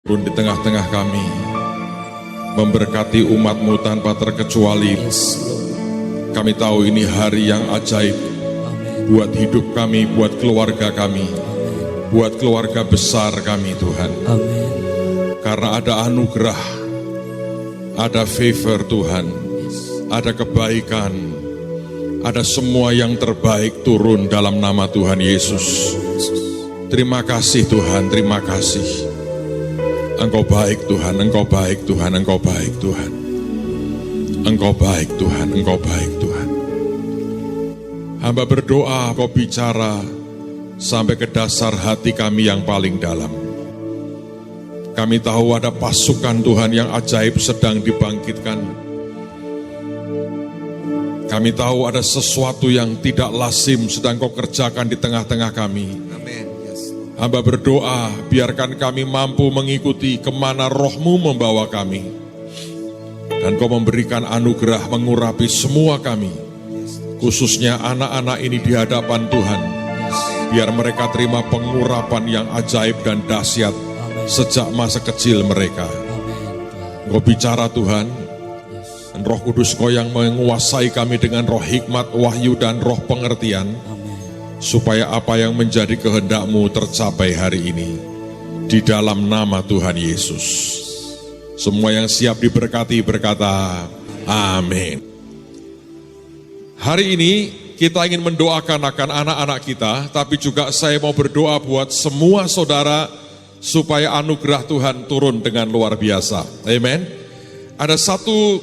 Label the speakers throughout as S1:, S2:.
S1: Turun di tengah-tengah kami, memberkati umat-Mu tanpa terkecuali. Kami tahu ini hari yang ajaib buat hidup kami, buat keluarga kami, buat keluarga besar kami, Tuhan. Karena ada anugerah, ada favor Tuhan, ada kebaikan, ada semua yang terbaik turun dalam nama Tuhan Yesus. Terima kasih Tuhan, terima kasih. Engkau baik Tuhan, Engkau baik Tuhan, Engkau baik Tuhan. Engkau baik Tuhan, Engkau baik Tuhan. Hamba berdoa, Kau bicara sampai ke dasar hati kami yang paling dalam. Kami tahu ada pasukan Tuhan yang ajaib sedang dibangkitkan. Kami tahu ada sesuatu yang tidak lazim sedang Kau kerjakan di tengah-tengah kami. Hamba berdoa, biarkan kami mampu mengikuti kemana roh-Mu membawa kami. Dan Kau memberikan anugerah mengurapi semua kami. Khususnya anak-anak ini di hadapan Tuhan. Biar mereka terima pengurapan yang ajaib dan dahsyat sejak masa kecil mereka. Kau bicara Tuhan, dan Roh Kudus Kau yang menguasai kami dengan roh hikmat, wahyu, dan roh pengertian. Supaya apa yang menjadi kehendak-Mu tercapai hari ini. Di dalam nama Tuhan Yesus. Semua yang siap diberkati berkata, amin. Hari ini kita ingin mendoakan akan anak-anak kita, tapi juga saya mau berdoa buat semua saudara, supaya anugerah Tuhan turun dengan luar biasa. Amin. Ada satu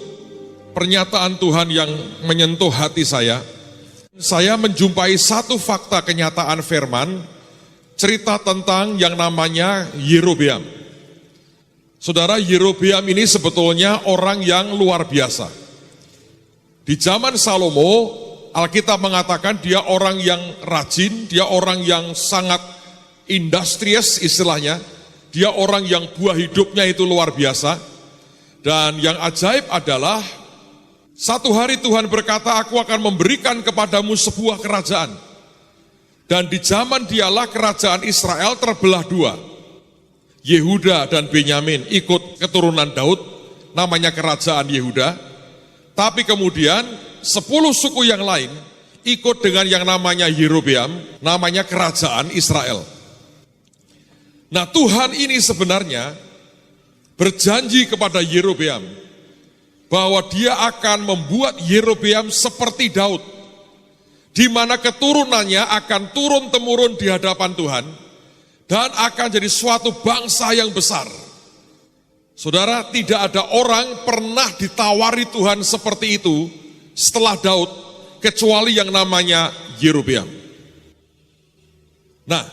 S1: pernyataan Tuhan yang menyentuh hati saya. Saya menjumpai satu fakta kenyataan firman, cerita tentang yang namanya Yerobeam. Saudara, Yerobeam ini sebetulnya orang yang luar biasa. Di zaman Salomo, Alkitab mengatakan dia orang yang rajin, dia orang yang sangat industrious istilahnya, dia orang yang buah hidupnya itu luar biasa. Dan yang ajaib adalah, satu hari Tuhan berkata, aku akan memberikan kepadamu sebuah kerajaan. Dan di zaman dialah kerajaan Israel terbelah dua. Yehuda dan Benyamin ikut keturunan Daud, namanya kerajaan Yehuda. Tapi kemudian 10 suku yang lain ikut dengan yang namanya Yerobeam, namanya kerajaan Israel. Nah, Tuhan ini sebenarnya berjanji kepada Yerobeam bahwa dia akan membuat Yerobeam seperti Daud, di mana keturunannya akan turun-temurun di hadapan Tuhan, dan akan jadi suatu bangsa yang besar. Saudara, tidak ada orang pernah ditawari Tuhan seperti itu setelah Daud, kecuali yang namanya Yerobeam. Nah,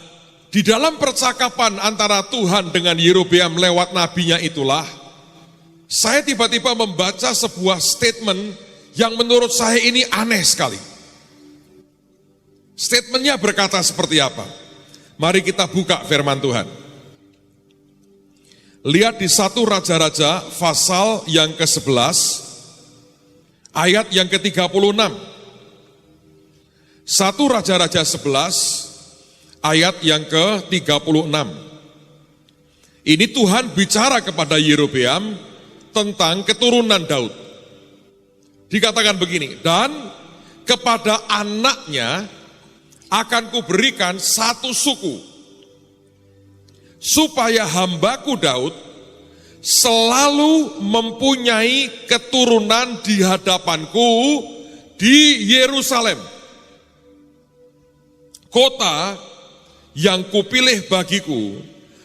S1: di dalam percakapan antara Tuhan dengan Yerobeam lewat nabinya itulah, saya tiba-tiba membaca sebuah statement yang menurut saya ini aneh sekali. Statementnya berkata seperti apa? Mari kita buka firman Tuhan. Lihat di 1 Raja-Raja pasal yang ke-11, ayat yang ke-36. 1 Raja-Raja 11, ayat yang ke-36. Ini Tuhan bicara kepada Yerobeam tentang keturunan Daud. Dikatakan begini, dan kepada anaknya akan kuberikan satu suku, supaya hambaku Daud selalu mempunyai keturunan di hadapanku di Yerusalem, kota yang kupilih bagiku,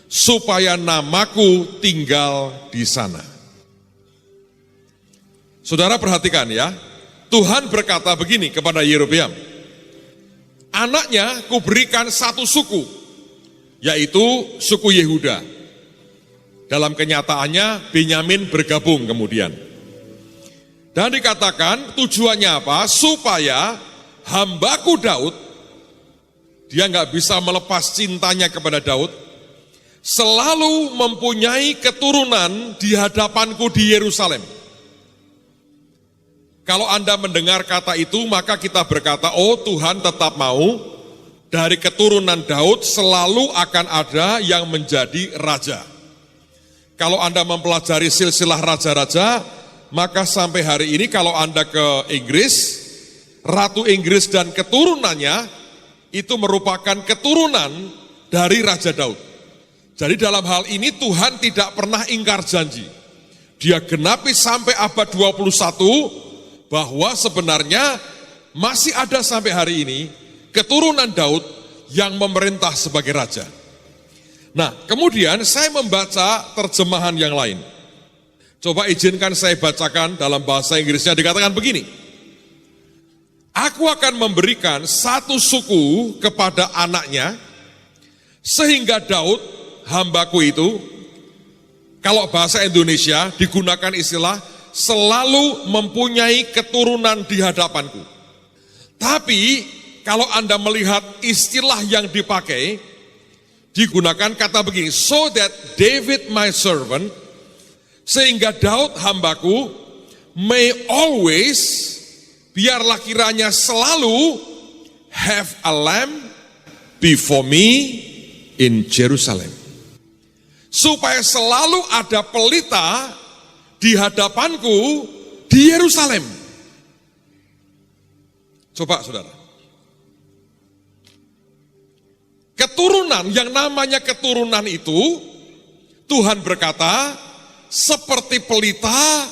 S1: supaya namaku tinggal di sana. Saudara perhatikan ya, Tuhan berkata begini kepada Yerobeam, anaknya kuberikan satu suku, yaitu suku Yehuda. Dalam kenyataannya Benyamin bergabung kemudian. Dan dikatakan tujuannya apa? Supaya hambaku Daud, dia nggak bisa melepas cintanya kepada Daud, selalu mempunyai keturunan di hadapanku di Yerusalem. Kalau Anda mendengar kata itu, maka kita berkata, oh Tuhan tetap mau dari keturunan Daud selalu akan ada yang menjadi raja. Kalau Anda mempelajari silsilah raja-raja, maka sampai hari ini kalau Anda ke Inggris, Ratu Inggris dan keturunannya itu merupakan keturunan dari Raja Daud. Jadi dalam hal ini Tuhan tidak pernah ingkar janji. Dia genapi sampai abad 21 bahwa sebenarnya masih ada sampai hari ini keturunan Daud yang memerintah sebagai raja. Nah, kemudian saya membaca terjemahan yang lain. Coba izinkan saya bacakan dalam bahasa Inggrisnya, dikatakan begini. Aku akan memberikan satu suku kepada anaknya, sehingga Daud, hambaku itu, kalau bahasa Indonesia digunakan istilah, selalu mempunyai keturunan di hadapanku. Tapi, kalau Anda melihat istilah yang dipakai, digunakan kata begini, so that David my servant, sehingga Daud hambaku, may always, biarlah kiranya selalu, have a lamb before me in Jerusalem. Supaya selalu ada pelita di hadapanku di Yerusalem. Coba saudara. Keturunan, yang namanya keturunan itu, Tuhan berkata, seperti pelita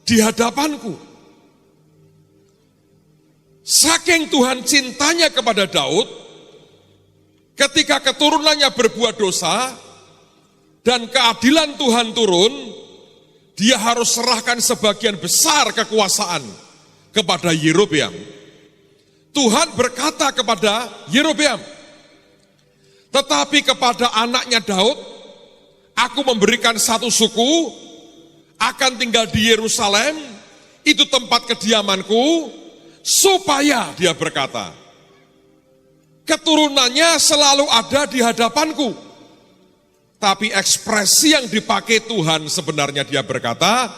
S1: di hadapanku. Saking Tuhan cintanya kepada Daud, ketika keturunannya berbuat dosa, dan keadilan Tuhan turun, dia harus serahkan sebagian besar kekuasaan kepada Yerobeam. Tuhan berkata kepada Yerobeam, tetapi kepada anaknya Daud, aku memberikan satu suku, akan tinggal di Yerusalem, itu tempat kediamanku, supaya dia berkata, keturunannya selalu ada di hadapanku. Tapi ekspresi yang dipakai Tuhan sebenarnya dia berkata,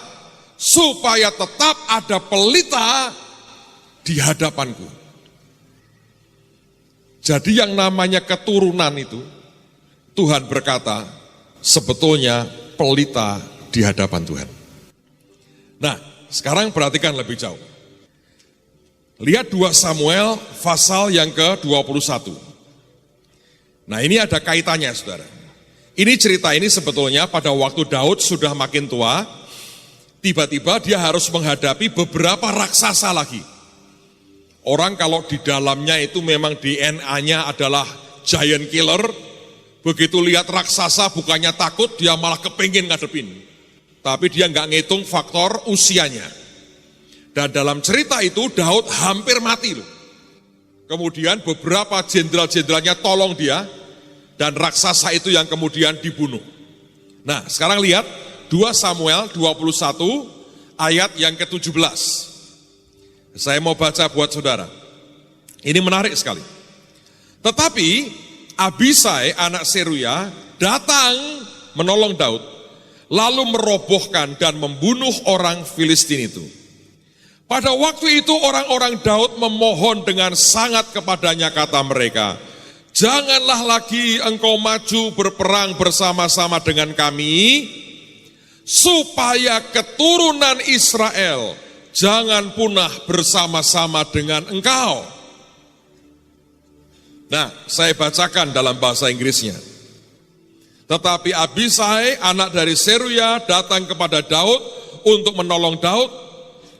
S1: supaya tetap ada pelita di hadapanku. Jadi yang namanya keturunan itu, Tuhan berkata, sebetulnya pelita di hadapan Tuhan. Nah, sekarang perhatikan lebih jauh. Lihat 2 Samuel pasal yang ke-21. Nah, ini ada kaitannya, saudara. Ini cerita ini sebetulnya pada waktu Daud sudah makin tua, tiba-tiba dia harus menghadapi beberapa raksasa lagi. Orang kalau di dalamnya itu memang DNA-nya adalah giant killer, begitu lihat raksasa bukannya takut, dia malah kepingin ngadepin. Tapi dia nggak ngitung faktor usianya. Dan dalam cerita itu Daud hampir mati loh. Kemudian beberapa jenderal-jenderalnya tolong dia, dan raksasa itu yang kemudian dibunuh. Nah, sekarang lihat 2 Samuel 21 ayat yang ke-17. Saya mau baca buat saudara. Ini menarik sekali. Tetapi Abisai anak Seruya datang menolong Daud, lalu merobohkan dan membunuh orang Filistin itu. Pada waktu itu orang-orang Daud memohon dengan sangat kepadanya, kata mereka, janganlah lagi engkau maju berperang bersama-sama dengan kami, supaya keturunan Israel jangan punah bersama-sama dengan engkau. Nah, saya bacakan dalam bahasa Inggrisnya. Tetapi Abisai, anak dari Seruya, datang kepada Daud untuk menolong Daud.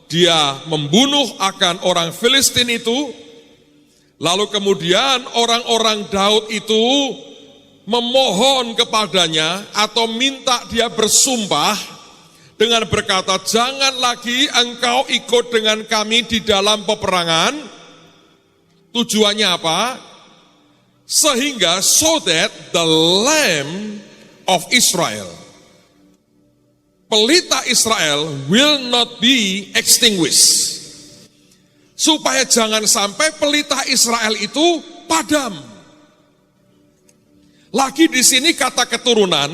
S1: Dia membunuh akan orang Filistin itu. Lalu kemudian orang-orang Daud itu memohon kepadanya atau minta dia bersumpah dengan berkata, jangan lagi engkau ikut dengan kami di dalam peperangan. Tujuannya apa? Sehingga so that the lamb of Israel, pelita Israel, will not be extinguished. Supaya jangan sampai pelita Israel itu padam. Lagi di sini kata keturunan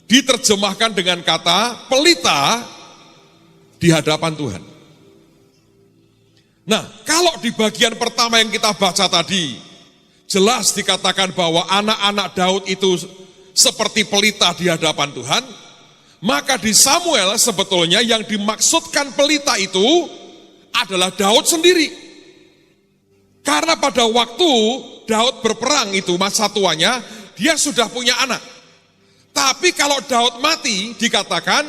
S1: diterjemahkan dengan kata pelita di hadapan Tuhan. Nah, kalau di bagian pertama yang kita baca tadi, jelas dikatakan bahwa anak-anak Daud itu seperti pelita di hadapan Tuhan, maka di Samuel sebetulnya yang dimaksudkan pelita itu adalah Daud sendiri. Karena pada waktu Daud berperang itu masa tuanya, dia sudah punya anak. Tapi kalau Daud mati, dikatakan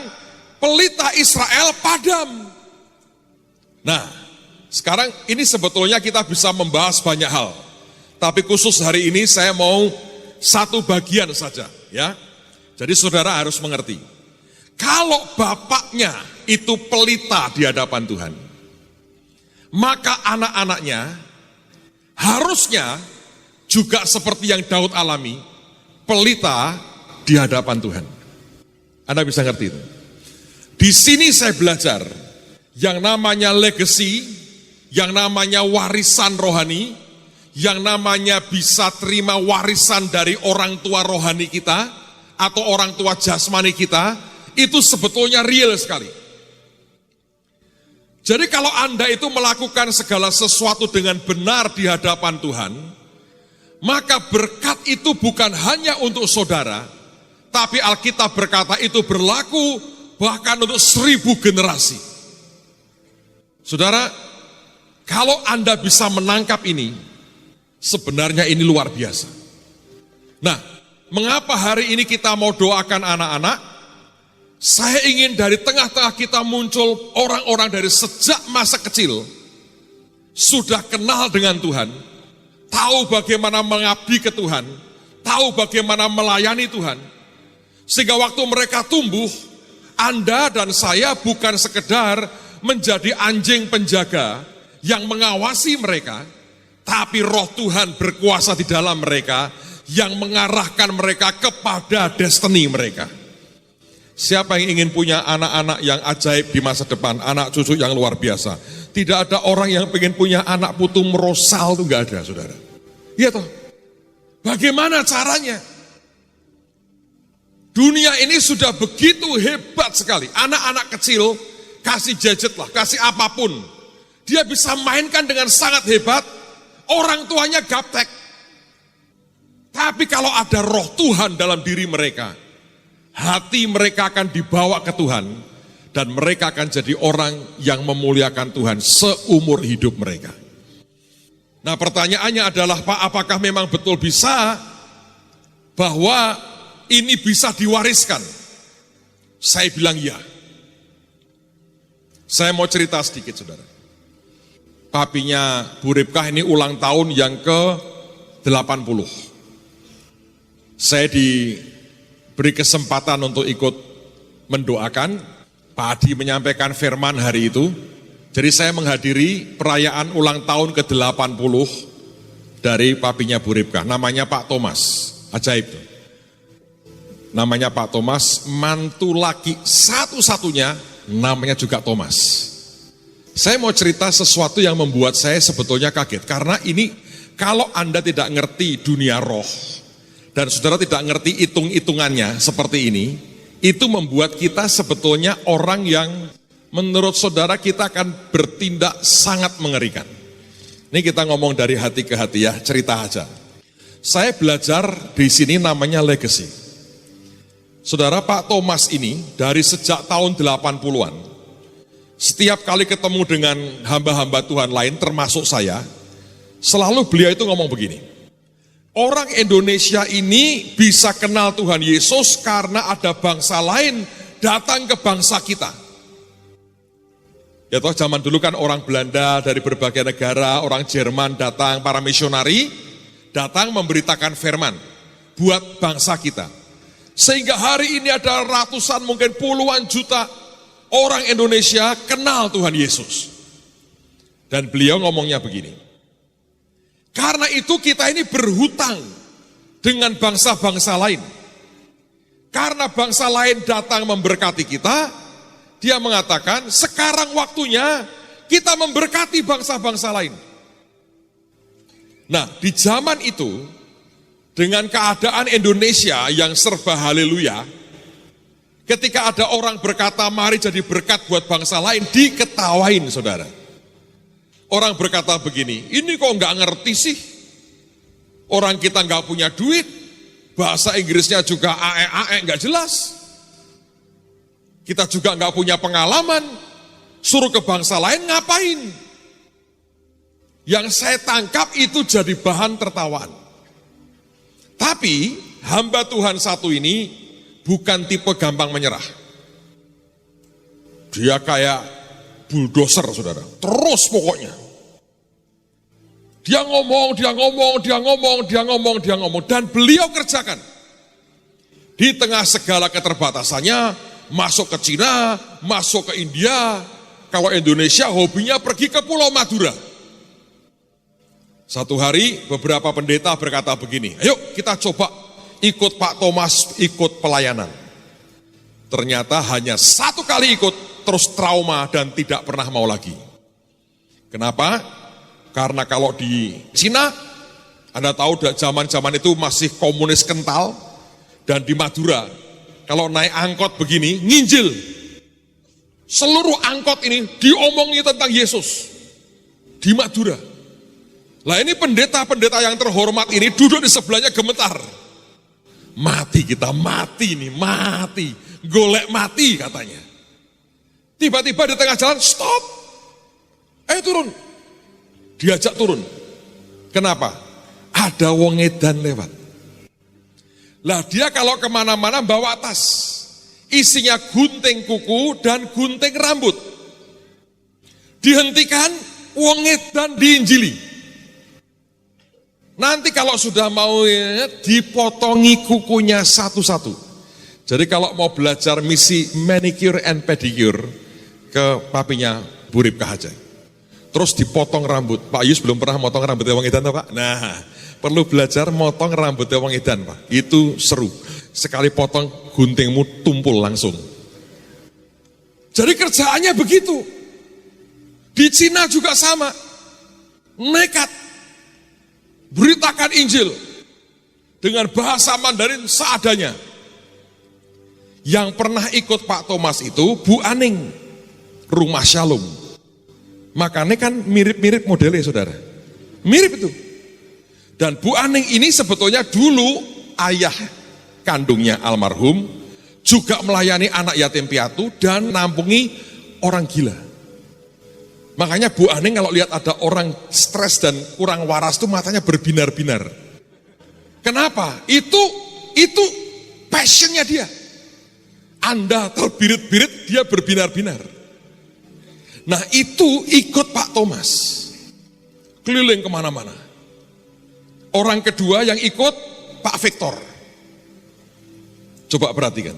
S1: pelita Israel padam. Nah, sekarang ini sebetulnya kita bisa membahas banyak hal. Tapi khusus hari ini saya mau satu bagian saja, ya. Jadi saudara harus mengerti. Kalau bapaknya itu pelita di hadapan Tuhan, maka anak-anaknya harusnya juga seperti yang Daud alami, pelita di hadapan Tuhan. Anda bisa ngerti itu? Di sini saya belajar yang namanya legacy, yang namanya warisan rohani, yang namanya bisa terima warisan dari orang tua rohani kita atau orang tua jasmani kita, itu sebetulnya real sekali. Jadi kalau Anda itu melakukan segala sesuatu dengan benar di hadapan Tuhan, maka berkat itu bukan hanya untuk saudara, tapi Alkitab berkata itu berlaku bahkan untuk 1000 generasi. Saudara, kalau Anda bisa menangkap ini, sebenarnya ini luar biasa. Nah, mengapa hari ini kita mau doakan anak-anak? Saya ingin dari tengah-tengah kita muncul orang-orang dari sejak masa kecil, sudah kenal dengan Tuhan, tahu bagaimana mengabdi ke Tuhan, tahu bagaimana melayani Tuhan, sehingga waktu mereka tumbuh, Anda dan saya bukan sekedar menjadi anjing penjaga yang mengawasi mereka, tapi roh Tuhan berkuasa di dalam mereka, yang mengarahkan mereka kepada destiny mereka. Siapa yang ingin punya anak-anak yang ajaib di masa depan, anak cucu yang luar biasa? Tidak ada orang yang ingin punya anak putu merosal, itu enggak ada, saudara. Iya toh? Bagaimana caranya? Dunia ini sudah begitu hebat sekali. Anak-anak kecil, kasih gadget lah, kasih apapun. Dia bisa mainkan dengan sangat hebat, orang tuanya gaptek. Tapi kalau ada roh Tuhan dalam diri mereka, hati mereka akan dibawa ke Tuhan, dan mereka akan jadi orang yang memuliakan Tuhan seumur hidup mereka. Nah, pertanyaannya adalah, Pak, apakah memang betul bisa bahwa ini bisa diwariskan? Saya bilang ya. Saya mau cerita sedikit, saudara. Papinya Bu Ripkah ini ulang tahun yang ke-80. Saya diberi kesempatan untuk ikut mendoakan. Pak Adi menyampaikan firman hari itu. Jadi saya menghadiri perayaan ulang tahun ke-80 dari papinya Bu Ripkah. Namanya Pak Thomas. Ajaib tuh. Namanya Pak Thomas, mantu laki satu-satunya namanya juga Thomas. Saya mau cerita sesuatu yang membuat saya sebetulnya kaget. Karena ini kalau Anda tidak ngerti dunia roh, dan saudara tidak ngerti hitung-hitungannya seperti ini, itu membuat kita sebetulnya orang yang menurut saudara kita akan bertindak sangat mengerikan. Ini kita ngomong dari hati ke hati ya, cerita aja. Saya belajar di sini namanya legacy. Saudara, Pak Thomas ini dari sejak tahun 80-an, setiap kali ketemu dengan hamba-hamba Tuhan lain termasuk saya, selalu beliau itu ngomong begini. Orang Indonesia ini bisa kenal Tuhan Yesus karena ada bangsa lain datang ke bangsa kita. Ya toh, zaman dulu kan orang Belanda dari berbagai negara, orang Jerman datang, para misionari datang memberitakan firman buat bangsa kita. Sehingga hari ini ada ratusan, mungkin puluhan juta orang Indonesia kenal Tuhan Yesus. Dan beliau ngomongnya begini. Karena itu kita ini berhutang dengan bangsa-bangsa lain. Karena bangsa lain datang memberkati kita, dia mengatakan sekarang waktunya kita memberkati bangsa-bangsa lain. Nah, di zaman itu, dengan keadaan Indonesia yang serba haleluya, ketika ada orang berkata mari jadi berkat buat bangsa lain, diketawain, saudara. Orang berkata begini, ini kok nggak ngerti sih, orang kita nggak punya duit, bahasa Inggrisnya juga ae-ae, nggak jelas. Kita juga nggak punya pengalaman, suruh ke bangsa lain ngapain? Yang saya tangkap itu jadi bahan tertawaan. Tapi hamba Tuhan satu ini bukan tipe gampang menyerah. Dia kayak bulldozer, saudara. Terus pokoknya. Dia ngomong. Dan beliau kerjakan. Di tengah segala keterbatasannya, masuk ke Cina, masuk ke India. Kalau Indonesia hobinya pergi ke Pulau Madura. Satu hari beberapa pendeta berkata begini, ayo kita coba ikut Pak Thomas, ikut pelayanan. Ternyata hanya satu kali ikut, terus trauma dan tidak pernah mau lagi. Kenapa? Karena kalau di Cina, Anda tahu zaman-zaman itu masih komunis kental, dan di Madura, kalau naik angkot begini, nginjil. Seluruh angkot ini diomongi tentang Yesus. Di Madura. Lah ini pendeta-pendeta yang terhormat ini duduk di sebelahnya gemetar. Mati kita, mati nih, mati. Golek mati katanya. Tiba-tiba di tengah jalan, stop. Turun. Diajak turun. Kenapa? Ada wong edan lewat. Lah dia kalau kemana-mana bawa tas. Isinya gunting kuku dan gunting rambut. Dihentikan, wong edan diinjili. Nanti kalau sudah mau dipotongi kukunya satu-satu. Jadi kalau mau belajar misi manicure and pedicure ke papinya Bu Ripka aja. Terus dipotong rambut. Pak Yus belum pernah motong rambutnya wong edan, Pak? Nah, perlu belajar motong rambutnya wong edan, Pak. Itu seru. Sekali potong guntingmu tumpul langsung. Jadi kerjaannya begitu. Di Cina juga sama. Nekat. Beritakan Injil dengan bahasa Mandarin seadanya. Yang pernah ikut Pak Thomas itu Bu Aning, Rumah Shalom. Makanya kan mirip-mirip modelnya, saudara. Mirip itu. Dan Bu Aning ini sebetulnya dulu ayah kandungnya almarhum, juga melayani anak yatim piatu dan nampungi orang gila. Makanya Bu Aning kalau lihat ada orang stres dan kurang waras itu matanya berbinar-binar. Kenapa? Itu passionnya dia. Anda terbirit-birit, dia berbinar-binar. Nah itu ikut Pak Thomas. Keliling kemana-mana. Orang kedua yang ikut Pak Victor. Coba perhatikan.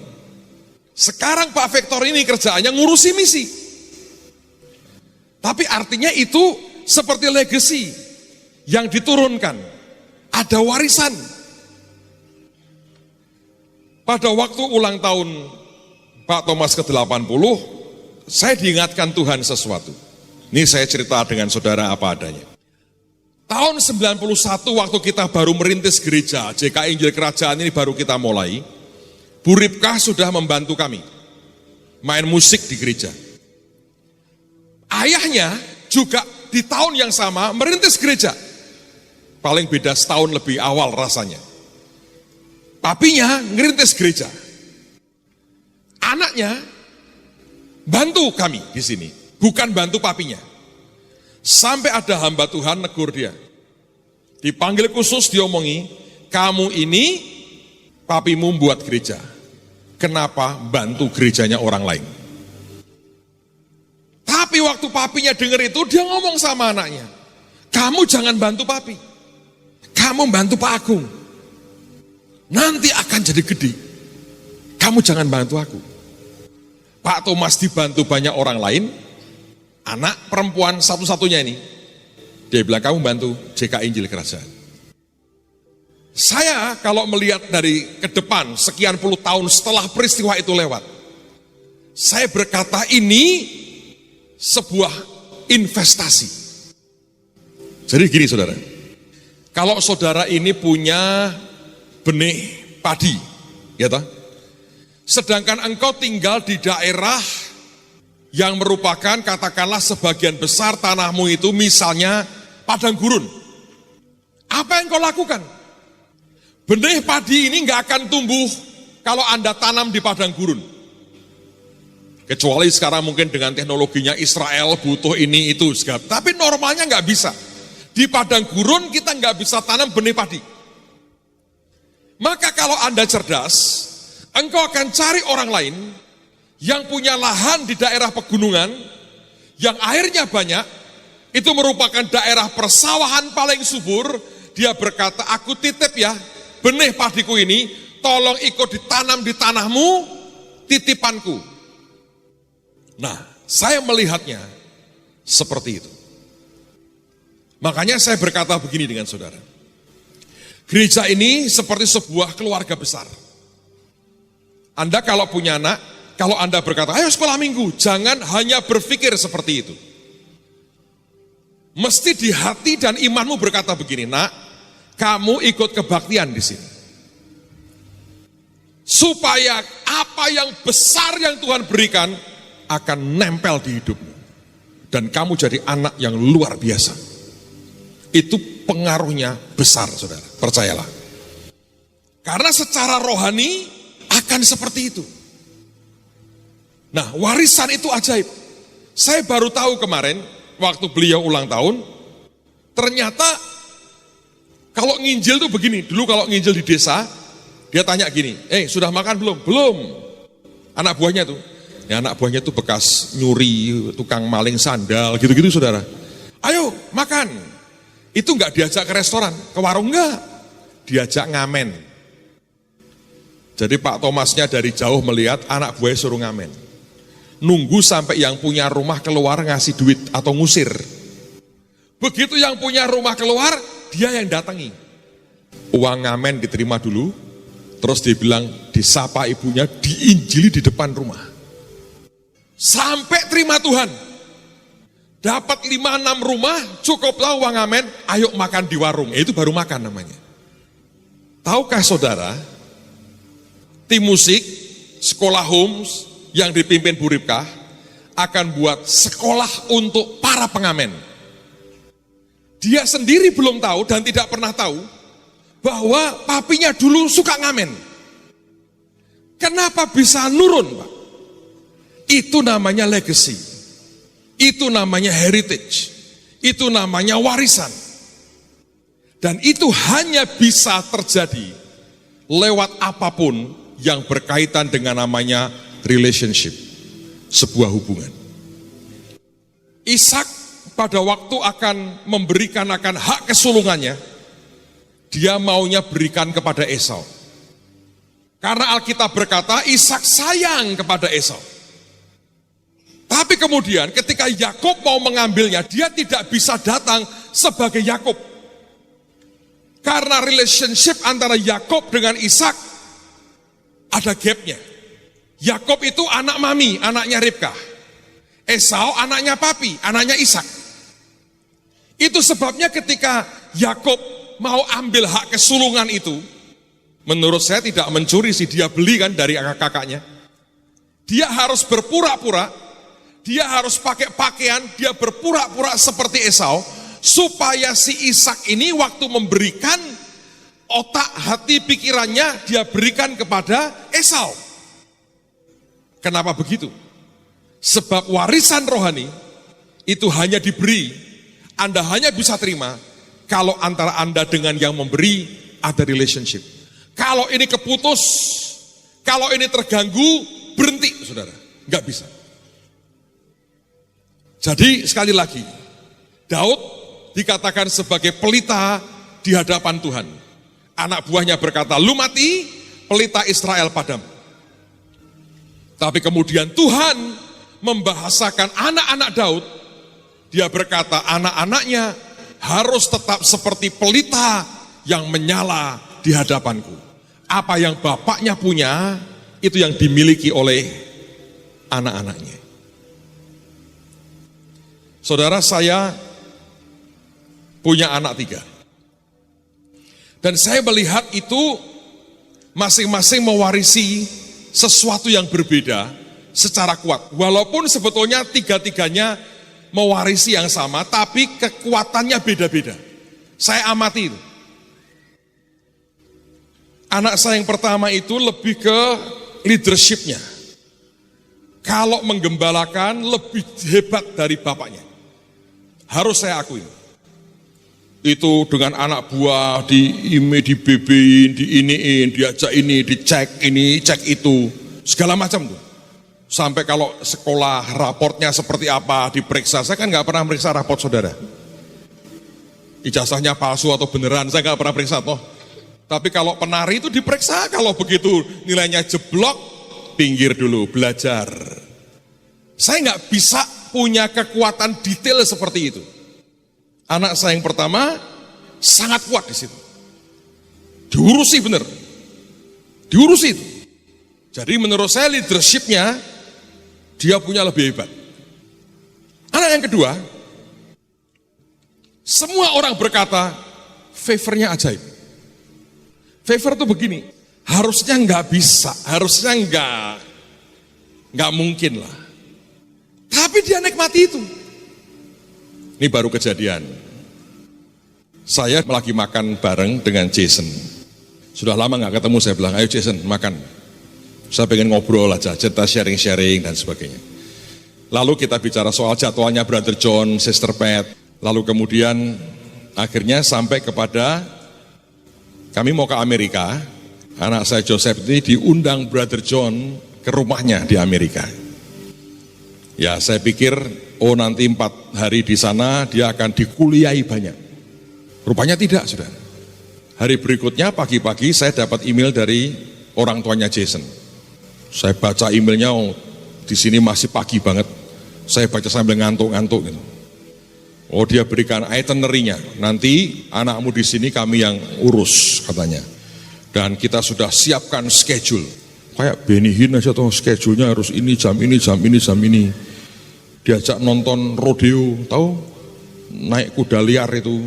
S1: Sekarang Pak Victor ini kerjaannya ngurusi misi. Tapi artinya itu seperti legacy yang diturunkan. Ada warisan. Pada waktu ulang tahun Pak Thomas ke-80, saya diingatkan Tuhan sesuatu. Ini saya cerita dengan saudara apa adanya. Tahun 91 waktu kita baru merintis gereja, JKI Injil Kerajaan ini baru kita mulai, Bu Ripka sudah membantu kami main musik di gereja. Ayahnya juga di tahun yang sama merintis gereja. Paling beda setahun lebih awal rasanya. Papinya ngerintis gereja. Anaknya bantu kami di sini, bukan bantu papinya. Sampai ada hamba Tuhan negur dia. Dipanggil khusus diomongi, kamu ini papimu buat gereja. Kenapa bantu gerejanya orang lain? Tapi waktu papinya dengar itu, dia ngomong sama anaknya, kamu jangan bantu papi, kamu bantu Pak Agung. Nanti akan jadi gede, kamu jangan bantu aku. Pak Thomas dibantu banyak orang lain, anak perempuan satu-satunya ini, dia bilang kamu bantu JKI Injil Kerajaan. Saya kalau melihat dari ke depan, sekian puluh tahun setelah peristiwa itu lewat, saya berkata ini sebuah investasi. Jadi gini saudara, kalau saudara ini punya benih padi, ya toh, sedangkan engkau tinggal di daerah yang merupakan katakanlah sebagian besar tanahmu itu misalnya padang gurun, apa yang kau lakukan? Benih padi ini nggak akan tumbuh kalau Anda tanam di padang gurun. Kecuali sekarang mungkin dengan teknologinya Israel butuh ini itu segala. Tapi normalnya nggak bisa. Di padang gurun kita nggak bisa tanam benih padi. Maka kalau Anda cerdas, engkau akan cari orang lain yang punya lahan di daerah pegunungan, yang airnya banyak, itu merupakan daerah persawahan paling subur. Dia berkata, aku titip ya, benih padiku ini, tolong ikut ditanam di tanahmu, titipanku. Nah, saya melihatnya seperti itu. Makanya saya berkata begini dengan saudara. Gereja ini seperti sebuah keluarga besar. Anda kalau punya anak, kalau Anda berkata, ayo sekolah minggu, jangan hanya berpikir seperti itu. Mesti di hati dan imanmu berkata begini, nak, kamu ikut kebaktian di sini. Supaya apa yang besar yang Tuhan berikan akan nempel di hidupmu. Dan kamu jadi anak yang luar biasa. Itu pengaruhnya besar, saudara. Percayalah. Karena secara rohani akan seperti itu. Nah, warisan itu ajaib. Saya baru tahu kemarin, waktu beliau ulang tahun, ternyata kalau nginjil tuh begini. Dulu kalau nginjil di desa, dia tanya gini, sudah makan belum? Belum. Anak buahnya tuh. Ya, anak buahnya tuh bekas nyuri, tukang maling sandal, gitu-gitu saudara. Ayo makan. Itu enggak diajak ke restoran, ke warung enggak. Diajak ngamen. Jadi Pak Thomasnya dari jauh melihat anak buahnya suruh ngamen. Nunggu sampai yang punya rumah keluar ngasih duit atau ngusir. Begitu yang punya rumah keluar, dia yang datangi. Uang ngamen diterima dulu, terus dia bilang disapa ibunya, diinjili di depan rumah. Sampai terima Tuhan. Dapat 5-6 rumah, cukuplah uang ngamen, ayo makan di warung. Itu baru makan namanya. Tahukah saudara, tim musik, sekolah Homes yang dipimpin Bu Ripkah akan buat sekolah untuk para pengamen. Dia sendiri belum tahu dan tidak pernah tahu bahwa papinya dulu suka ngamen. Kenapa bisa nurun, Pak? Itu namanya legacy. Itu namanya heritage. Itu namanya warisan. Dan itu hanya bisa terjadi lewat apapun yang berkaitan dengan namanya relationship. Sebuah hubungan. Ishak pada waktu akan memberikan akan hak kesulungannya, dia maunya berikan kepada Esau. Karena Alkitab berkata Ishak sayang kepada Esau. Tapi kemudian ketika Yakub mau mengambilnya, dia tidak bisa datang sebagai Yakub. Karena relationship antara Yakub dengan Ishak ada gapnya. Yakub itu anak mami, anaknya Ribkah. Esau anaknya papi, anaknya Ishak. Itu sebabnya ketika Yakub mau ambil hak kesulungan itu, menurut saya tidak mencuri sih, dia beli kan dari kakaknya. Dia harus berpura-pura, dia harus pakai pakaian, dia berpura-pura seperti Esau, supaya si Ishak ini waktu memberikan otak, hati, pikirannya, dia berikan kepada Esau. Kenapa begitu? Sebab warisan rohani itu hanya diberi, Anda hanya bisa terima kalau antara Anda dengan yang memberi ada relationship. Kalau ini keputus, kalau ini terganggu, berhenti saudara, nggak bisa. Jadi sekali lagi, Daud dikatakan sebagai pelita di hadapan Tuhan. Anak buahnya berkata, lu mati, pelita Israel padamu. Tapi kemudian Tuhan membahasakan anak-anak Daud, dia berkata anak-anaknya harus tetap seperti pelita yang menyala di hadapanku. Apa yang bapaknya punya, itu yang dimiliki oleh anak-anaknya. Saudara, saya punya anak 3. Dan saya melihat itu masing-masing mewarisi sesuatu yang berbeda secara kuat. Walaupun sebetulnya 3-tiganya mewarisi yang sama, tapi kekuatannya beda-beda. Saya amati itu. Anak saya yang pertama itu lebih ke leadership-nya. Kalau menggembalakan lebih hebat dari bapaknya. Harus saya akui. Itu dengan anak buah di BB-in, di iniin, diajak ini, dicek ini, cek itu, segala macam tuh. Sampai kalau sekolah raportnya seperti apa diperiksa, saya kan nggak pernah meriksa raport saudara. Ijazahnya palsu atau beneran, saya nggak pernah periksa toh. Tapi kalau penari itu diperiksa, kalau begitu nilainya jeblok, pinggir dulu, belajar. Saya nggak bisa punya kekuatan detail seperti itu. Anak saya yang pertama sangat kuat di situ. Diurusi bener. Diurusi itu. Jadi menurut saya leadership-nya dia punya lebih hebat. Anak yang kedua, semua orang berkata favor-nya ajaib. Favor itu begini, harusnya nggak bisa, harusnya nggak mungkin lah. Tapi dia nikmati itu. Ini baru kejadian. Saya lagi makan bareng dengan Jason. Sudah lama nggak ketemu, saya bilang, ayo Jason makan. Saya pengen ngobrol aja, cerita sharing-sharing dan sebagainya. Lalu kita bicara soal jadwalnya Brother John, Sister Pat. Lalu kemudian akhirnya sampai kepada kami mau ke Amerika. Anak saya Joseph ini diundang Brother John ke rumahnya di Amerika. Ya saya pikir, oh nanti 4 hari di sana dia akan dikuliahi banyak. Rupanya tidak, saudara. Hari berikutnya pagi-pagi saya dapat email dari orang tuanya Jason. Saya baca emailnya, oh, di sini masih pagi banget. Saya baca sambil ngantuk-ngantuk gitu. Oh dia berikan itinerary-nya. Nanti anakmu di sini kami yang urus katanya. Dan kita sudah siapkan schedule. Kayak Benny Hinn aja tuh schedule-nya harus ini, jam ini, jam ini, jam ini. Diajak nonton rodeo, tahu? Naik kuda liar itu,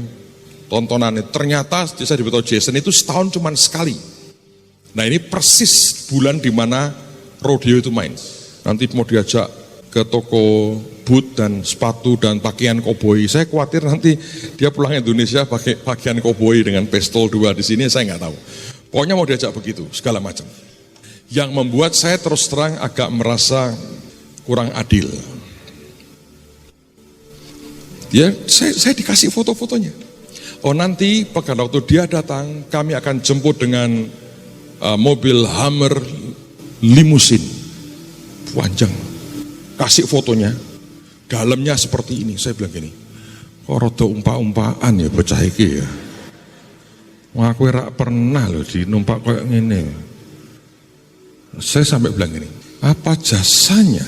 S1: tontonannya. Ternyata saya diberitahu Jason itu setahun cuma sekali. Nah ini persis bulan di mana rodeo itu main. Nanti mau diajak ke toko boot dan sepatu dan pakaian koboi. Saya khawatir nanti dia pulang Indonesia pakai pakaian koboi dengan pistol 2 di sini, saya nggak tahu. Pokoknya mau diajak begitu, segala macam. Yang membuat saya terus terang agak merasa kurang adil. Ya, saya dikasih foto-fotonya. Oh nanti pada waktu dia datang, kami akan jemput dengan mobil Hummer limusin, panjang. Kasih fotonya, dalamnya seperti ini. Saya bilang gini, kok rada umpa-umpaan ya bocah iki ya. Wah, aku ora pernah loh di numpak kayak gini. Saya sampai bilang gini, apa jasanya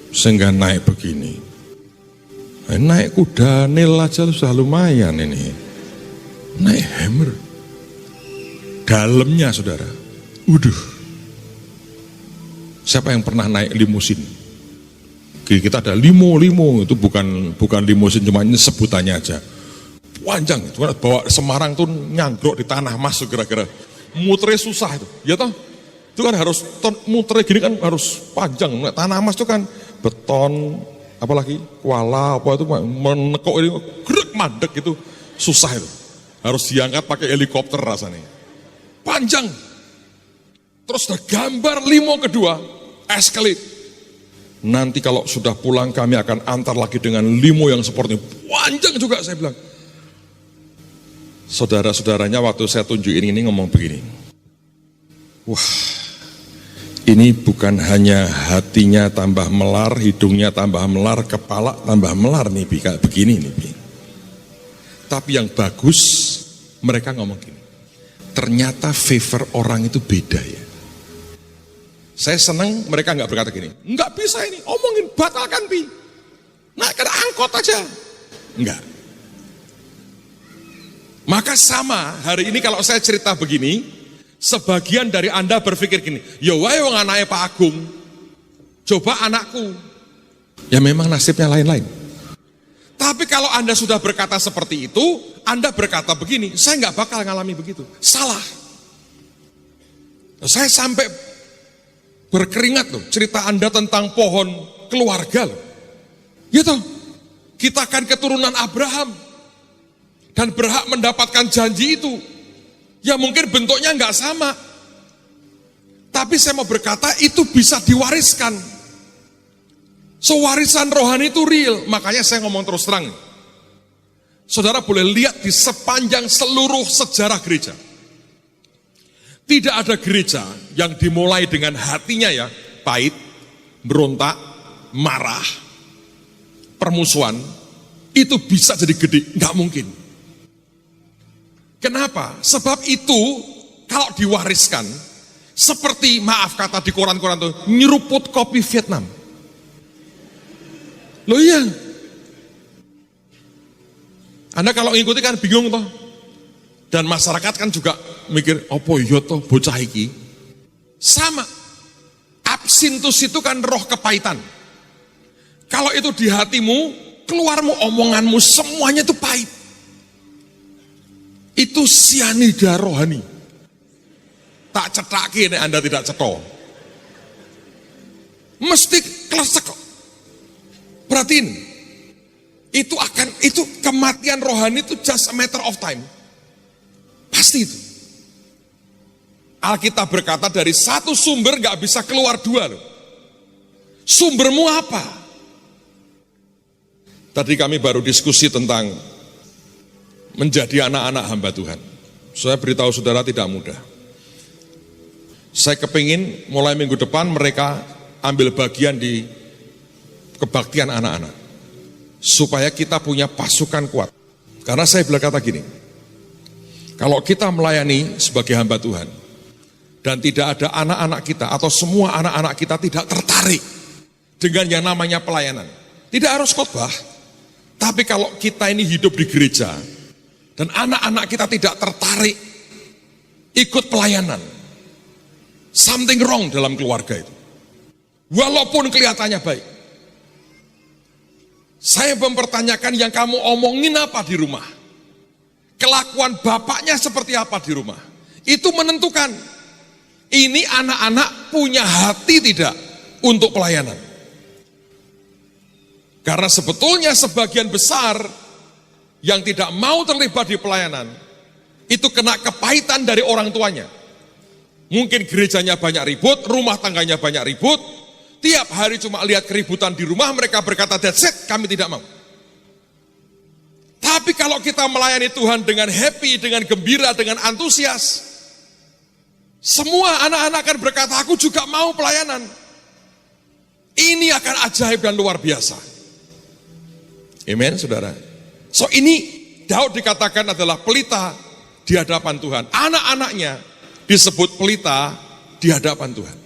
S1: sehingga naik begini? Naik kuda nil aja sudah lumayan ini. Naik Hummer. Dalamnya saudara, uduh. Siapa yang pernah naik limusin? Kita ada limo itu bukan limusin, cuma ini sebutannya aja. Panjang, cuma bawa Semarang tuh nyanggrok di tanah mas kira-kira. Muternya susah itu, ya toh? Itu kan harus muternya gini kan harus panjang. Tanah mas itu kan beton, apalagi kuala apa itu menekuk ini gerak mandek itu susah itu. Harus diangkat pakai helikopter rasanya. Panjang. Terus ada gambar limo kedua, escalate. Nanti kalau sudah pulang kami akan antar lagi dengan limo yang seperti panjang juga, saya bilang. Saudara-saudaranya waktu saya tunjukin ini ngomong begini. Wah, ini bukan hanya hatinya tambah melar, hidungnya tambah melar, kepala tambah melar nih, kayak begini nih. Tapi yang bagus, mereka ngomong gini. Ternyata favor orang itu beda ya. Saya senang mereka nggak berkata gini, nggak bisa ini, omongin batalkan pi, naikkan angkot aja, enggak. Maka sama hari ini kalau saya cerita begini, sebagian dari Anda berpikir gini, ya wae wong anake Pak Agung, coba anakku, ya memang nasibnya lain-lain. Tapi kalau Anda sudah berkata seperti itu, Anda berkata begini, saya nggak bakal ngalami begitu, salah. Saya sampai berkeringat loh, cerita Anda tentang pohon keluarga loh. Gitu, kita kan keturunan Abraham dan berhak mendapatkan janji itu. Ya mungkin bentuknya nggak sama. Tapi saya mau berkata itu bisa diwariskan. So warisan rohani itu real. Makanya saya ngomong terus terang. Saudara boleh lihat di sepanjang seluruh sejarah gereja. Tidak ada gereja yang dimulai dengan hatinya ya pahit, berontak, marah, permusuhan. Itu bisa jadi gede, nggak mungkin. Kenapa? Sebab itu kalau diwariskan, seperti maaf kata di koran-koran itu, nyeruput kopi Vietnam. Loh iya. Anda kalau ngikuti kan bingung toh. Dan masyarakat kan juga mikir, opo iya toh bocah iki. Sama. Absintus itu kan roh kepahitan. Kalau itu di hatimu, keluarmu omonganmu semuanya itu pahit. Itu sianida rohani. Tak cetaki nek Anda tidak cetok. Mesti klesek kok. Perhatiin. Itu kematian rohani itu just a matter of time. Pasti itu. Alkitab berkata dari satu sumber gak bisa keluar dua loh. Sumbermu apa? Tadi kami baru diskusi tentang menjadi anak-anak hamba Tuhan. Saya beritahu saudara tidak mudah. Saya kepingin mulai minggu depan mereka ambil bagian di kebaktian anak-anak. Supaya kita punya pasukan kuat. Karena saya berkata gini, kalau kita melayani sebagai hamba Tuhan, dan tidak ada anak-anak kita atau semua anak-anak kita tidak tertarik dengan yang namanya pelayanan. Tidak harus khotbah, tapi kalau kita ini hidup di gereja, dan anak-anak kita tidak tertarik ikut pelayanan, something wrong dalam keluarga itu. Walaupun kelihatannya baik. Saya mempertanyakan yang kamu omongin apa di rumah. Kelakuan bapaknya seperti apa di rumah. Itu menentukan. Ini anak-anak punya hati tidak untuk pelayanan. Karena sebetulnya sebagian besar yang tidak mau terlibat di pelayanan, itu kena kepahitan dari orang tuanya. Mungkin gerejanya banyak ribut, rumah tangganya banyak ribut, tiap hari cuma lihat keributan di rumah, mereka berkata, that's it, kami tidak mau. Tapi kalau kita melayani Tuhan dengan happy, dengan gembira, dengan antusias, semua anak-anak akan berkata, aku juga mau pelayanan. Ini akan ajaib dan luar biasa. Amen, saudara. So ini Daud dikatakan adalah pelita di hadapan Tuhan. Anak-anaknya disebut pelita di hadapan Tuhan.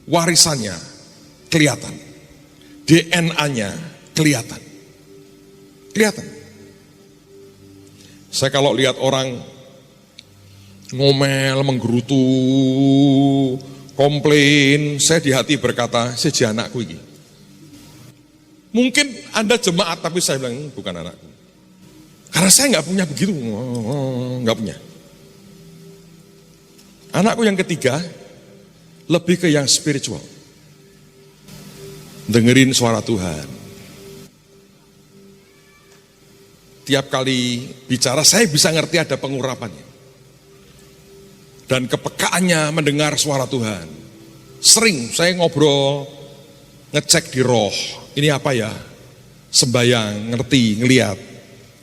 S1: Warisannya kelihatan. DNA-nya kelihatan. Kelihatan. Saya kalau lihat orang ngomel, menggerutu, komplain, saya di hati berkata, seja anakku ini. Mungkin Anda jemaat, tapi saya bilang, bukan anakku. Karena saya nggak punya begitu, nggak punya. Anakku yang ketiga, lebih ke yang spiritual. Dengerin suara Tuhan. Tiap kali bicara, saya bisa ngerti ada pengurapannya. Dan kepekaannya mendengar suara Tuhan. Sering saya ngobrol, ngecek di roh, ini apa ya? Sembayang, ngerti, ngeliat,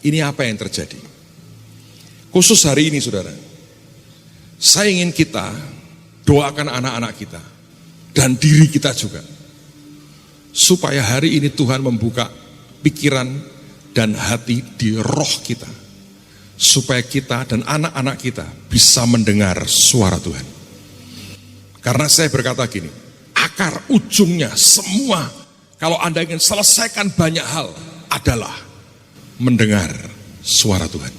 S1: ini apa yang terjadi? Khusus hari ini saudara, saya ingin kita doakan anak-anak kita, dan diri kita juga. Supaya hari ini Tuhan membuka pikiran dan hati di roh kita. Supaya kita dan anak-anak kita bisa mendengar suara Tuhan. Karena saya berkata gini, akar ujungnya semua, kalau Anda ingin selesaikan banyak hal, adalah mendengar suara Tuhan.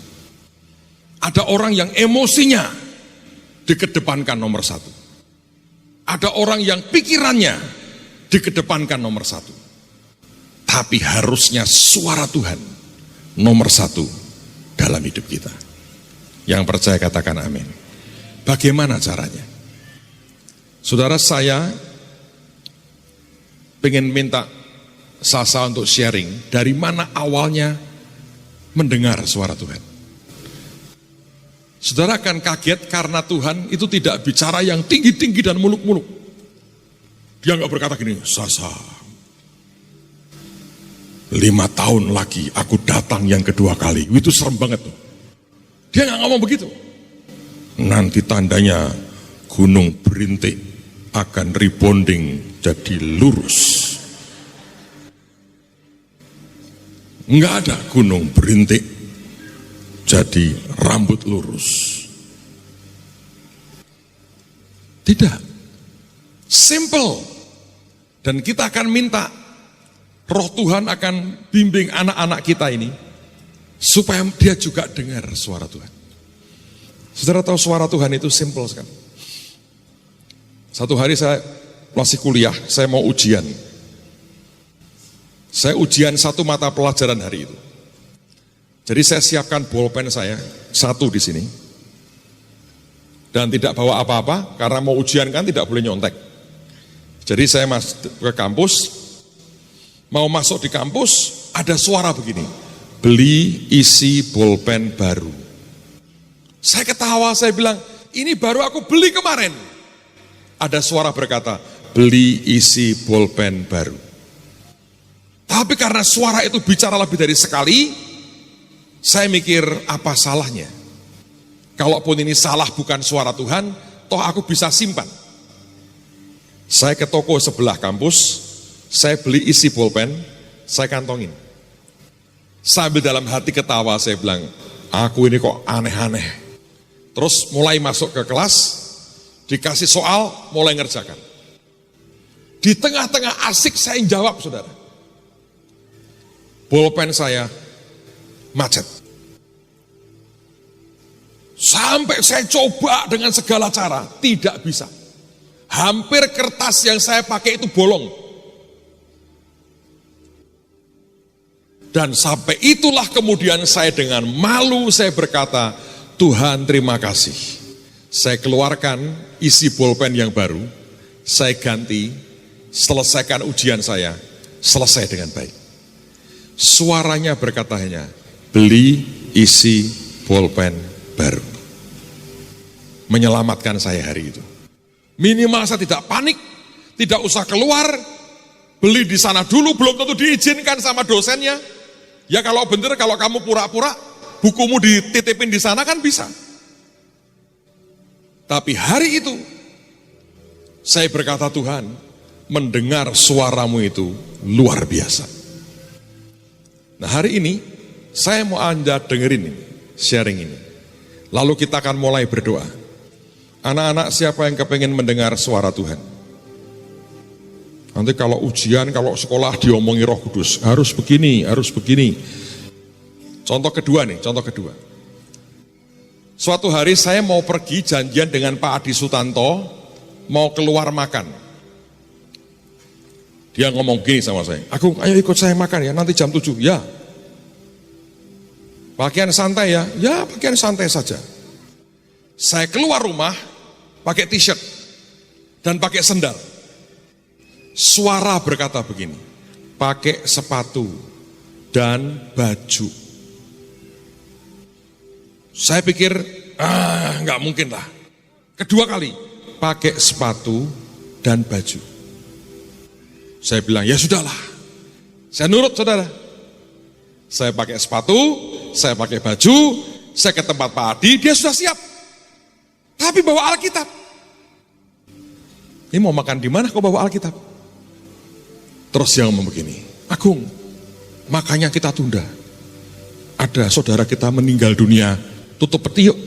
S1: Ada orang yang emosinya dikedepankan nomor satu. Ada orang yang pikirannya dikedepankan nomor satu. Tapi harusnya suara Tuhan nomor satu dalam hidup kita. Yang percaya katakan amin. Bagaimana caranya? Saudara, saya pengen minta Sasa untuk sharing dari mana awalnya mendengar suara Tuhan. Saudara akan kaget karena Tuhan itu tidak bicara yang tinggi-tinggi dan muluk-muluk. Dia nggak berkata gini, Sasa, 5 tahun lagi aku datang yang kedua kali. Itu serem banget tuh. Dia nggak ngomong begitu. Nanti tandanya gunung berintik akan rebounding jadi lurus. Nggak ada gunung berintik jadi rambut lurus. Tidak. Simple. Dan kita akan minta Roh Tuhan akan bimbing anak-anak kita ini supaya dia juga dengar suara Tuhan. Saudara tahu suara Tuhan itu simple sekali. Satu hari saya masih kuliah, saya mau ujian. Saya ujian 1 mata pelajaran hari itu. Jadi saya siapkan bolpen saya, 1 di sini. Dan tidak bawa apa-apa, karena mau ujian kan tidak boleh nyontek. Jadi saya masuk ke kampus, mau masuk di kampus, ada suara begini. Beli isi bolpen baru. Saya ketawa, saya bilang, ini baru aku beli kemarin. Ada suara berkata, beli isi bolpen baru. Tapi karena suara itu bicara lebih dari sekali, saya mikir apa salahnya. Kalaupun ini salah bukan suara Tuhan, toh aku bisa simpan. Saya ke toko sebelah kampus, saya beli isi bolpen, saya kantongin. Sambil dalam hati ketawa, saya bilang, aku ini kok aneh-aneh. Terus mulai masuk ke kelas, dikasih soal, mulai ngerjakan. Di tengah-tengah asik saya jawab, saudara. Bolpen saya macet. Sampai saya coba dengan segala cara, tidak bisa. Hampir kertas yang saya pakai itu bolong. Dan sampai itulah kemudian saya dengan malu saya berkata, Tuhan terima kasih. Saya keluarkan isi bolpen yang baru, saya ganti, selesaikan ujian saya, selesai dengan baik. Suaranya berkatanya, beli isi bolpen baru. Menyelamatkan saya hari itu. Minimal saya tidak panik, tidak usah keluar, beli di sana dulu, belum tentu diizinkan sama dosennya. Ya kalau bener, kalau kamu pura-pura, bukumu dititipin di sana kan bisa. Tapi hari itu, saya berkata Tuhan, mendengar suaramu itu luar biasa. Nah hari ini, saya mau Anda dengerin ini, sharing ini. Lalu kita akan mulai berdoa. Anak-anak siapa yang kepengen mendengar suara Tuhan? Nanti kalau ujian, kalau sekolah diomongi Roh Kudus, harus begini, harus begini. Contoh kedua nih, contoh kedua. Suatu hari saya mau pergi janjian dengan Pak Adi Sutanto, mau keluar makan. Dia ngomong gini sama saya, Agung ayo ikut saya makan ya, nanti jam 7, ya. Pakaian santai ya, ya pakaian santai saja. Saya keluar rumah, pakai t-shirt, dan pakai sendal. Suara berkata begini, pakai sepatu dan baju. Saya pikir, nggak mungkin lah. Kedua kali, pakai sepatu dan baju. Saya bilang, ya sudahlah. Saya nurut, saudara. Saya pakai sepatu, saya pakai baju, saya ke tempat Pak Adi, dia sudah siap. Tapi bawa Alkitab. Ini mau makan di mana kok bawa Alkitab? Terus dia ngomong begini, Agung, makanya kita tunda. Ada saudara kita meninggal dunia, tutup peti yuk.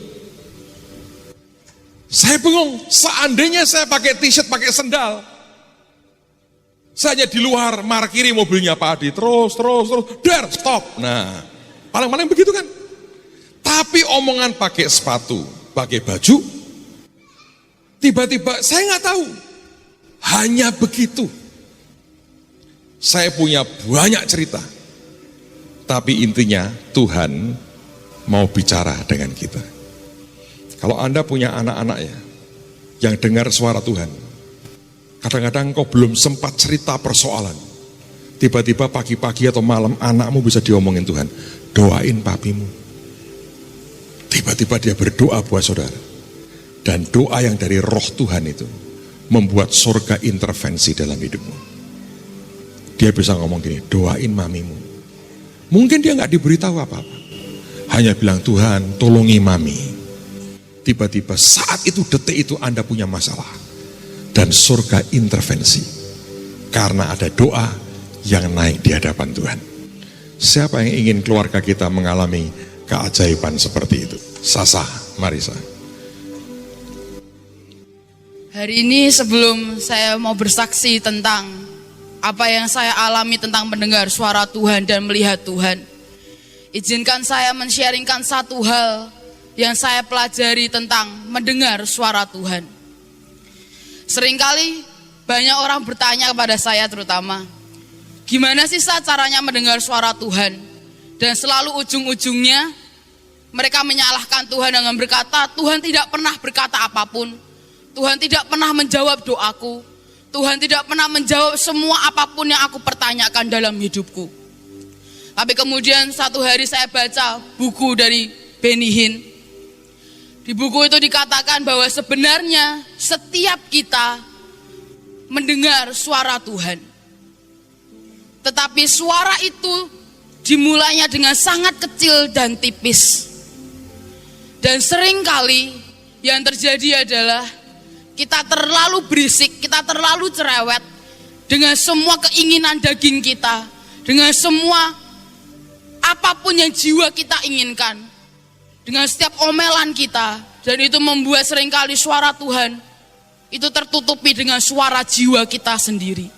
S1: Saya bengong, seandainya saya pakai t-shirt, pakai sendal, saya hanya di luar, markiri mobilnya Pak Adi, terus, dar, stop. Nah, paling-paling begitu kan. Tapi omongan pakai sepatu, pakai baju, tiba-tiba saya nggak tahu. Hanya begitu. Saya punya banyak cerita. Tapi intinya Tuhan mau bicara dengan kita. Kalau Anda punya anak-anak ya, yang dengar suara Tuhan, kadang-kadang kau belum sempat cerita persoalan. Tiba-tiba pagi-pagi atau malam anakmu bisa diomongin Tuhan. Doain papimu. Tiba-tiba dia berdoa buat saudara. Dan doa yang dari roh Tuhan itu membuat surga intervensi dalam hidupmu. Dia bisa ngomong gini, doain mamimu. Mungkin dia nggak diberitahu apa-apa. Hanya bilang, Tuhan tolongi mami. Tiba-tiba saat itu, detik itu Anda punya masalah. Dan surga intervensi. Karena ada doa yang naik di hadapan Tuhan. Siapa yang ingin keluarga kita mengalami keajaiban seperti itu? Sasa, Marisa.
S2: Hari ini sebelum saya mau bersaksi tentang apa yang saya alami tentang mendengar suara Tuhan dan melihat Tuhan, izinkan saya men-sharingkan satu hal yang saya pelajari tentang mendengar suara Tuhan. Seringkali banyak orang bertanya kepada saya terutama, gimana sih caranya mendengar suara Tuhan? Dan selalu ujung-ujungnya mereka menyalahkan Tuhan dengan berkata, Tuhan tidak pernah berkata apapun. Tuhan tidak pernah menjawab doaku. Tuhan tidak pernah menjawab semua apapun yang aku pertanyakan dalam hidupku. Tapi kemudian satu hari saya baca buku dari Benny Hinn. Di buku itu dikatakan bahwa sebenarnya setiap kita mendengar suara Tuhan. Tetapi suara itu dimulainya dengan sangat kecil dan tipis. Dan seringkali yang terjadi adalah kita terlalu berisik, kita terlalu cerewet dengan semua keinginan daging kita, dengan semua apapun yang jiwa kita inginkan, dengan setiap omelan kita, dan itu membuat seringkali suara Tuhan itu tertutupi dengan suara jiwa kita sendiri.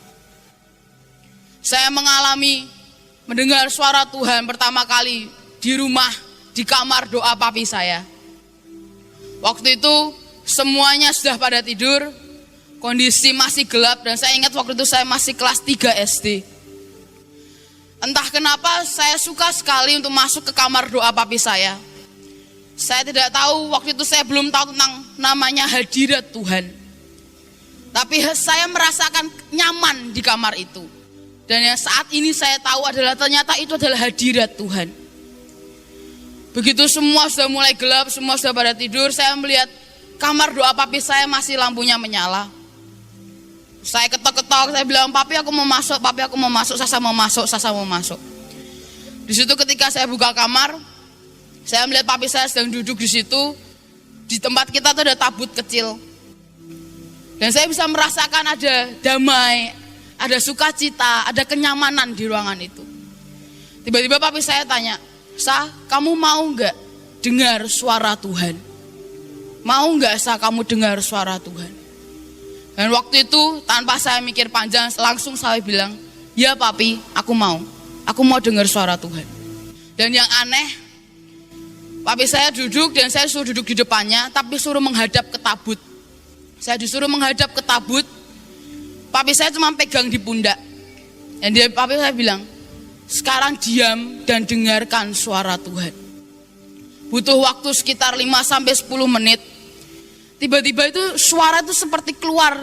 S2: Saya mengalami mendengar suara Tuhan pertama kali di rumah, di kamar doa papi saya. Waktu itu semuanya sudah pada tidur, kondisi masih gelap, dan saya ingat waktu itu saya masih kelas 3 SD. Entah kenapa saya suka sekali untuk masuk ke kamar doa papi saya. Saya tidak tahu, waktu itu saya belum tahu tentang namanya hadirat Tuhan. Tapi saya merasakan nyaman di kamar itu. Dan yang saat ini saya tahu adalah ternyata itu adalah hadirat Tuhan. Begitu semua sudah mulai gelap, semua sudah pada tidur, saya melihat kamar doa papi saya masih lampunya menyala. Saya ketok-ketok, saya bilang, papi aku mau masuk, papi aku mau masuk, Sasa mau masuk, Sasa mau masuk. Di situ ketika saya buka kamar, saya melihat papi saya sedang duduk di situ. Di tempat kita tuh ada tabut kecil. Dan saya bisa merasakan ada damai, ada sukacita, ada kenyamanan di ruangan itu. Tiba-tiba papi saya tanya, Sa, kamu mau nggak dengar suara Tuhan? Mau nggak Sa kamu dengar suara Tuhan? Dan waktu itu tanpa saya mikir panjang, langsung saya bilang, ya papi, aku mau dengar suara Tuhan. Dan yang aneh, papi saya duduk dan saya suruh duduk di depannya, tapi suruh menghadap ke tabut. Saya disuruh menghadap ke tabut, papi saya cuma pegang di pundak. Dan papi saya bilang, sekarang diam dan dengarkan suara Tuhan. Butuh waktu sekitar 5-10 menit. Tiba-tiba itu suara itu seperti keluar